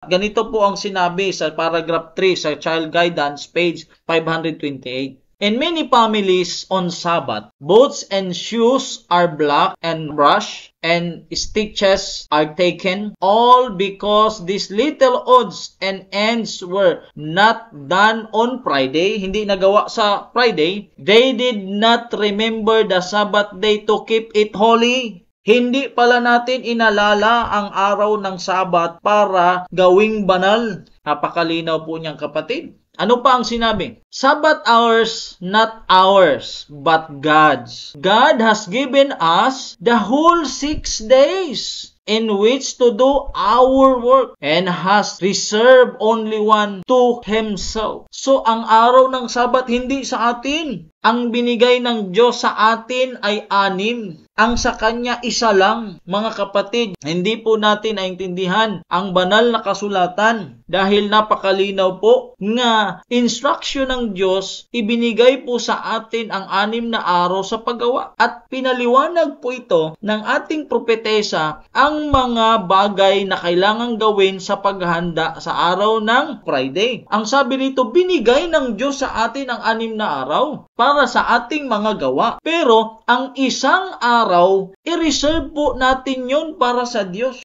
Ganito po ang sinabi sa paragraph 3 sa Child Guidance, page 528. In many families on Sabbath, boots and shoes are black and brushed, and stitches are taken, all because these little odds and ends were not done on Friday. Hindi nagawa sa Friday. They did not remember the Sabbath day to keep it holy. Hindi pala natin inalala ang araw ng Sabat para gawing banal. Napakalinaw po niyang kapatid. Ano pa ang sinabi? Sabbath hours, not ours, but God's. God has given us the whole 6 days in which to do our work and has reserved only one to Himself. So, ang araw ng Sabat hindi sa atin. Ang binigay ng Diyos sa atin ay 6. Ang sa Kanya isa lang. Mga kapatid, hindi po natin naintindihan ang banal na kasulatan dahil napakalinaw po nga instruction ng Diyos, ibinigay po sa atin ang 6 na araw sa paggawa. At pinaliwanag po ito ng ating propetesa ang mga bagay na kailangang gawin sa paghahanda sa araw ng Friday. Ang sabi rito, binigay ng Diyos sa atin ang 6 na araw para sa ating mga gawa. Pero ang isang araw, i-reserve po natin yun para sa Diyos.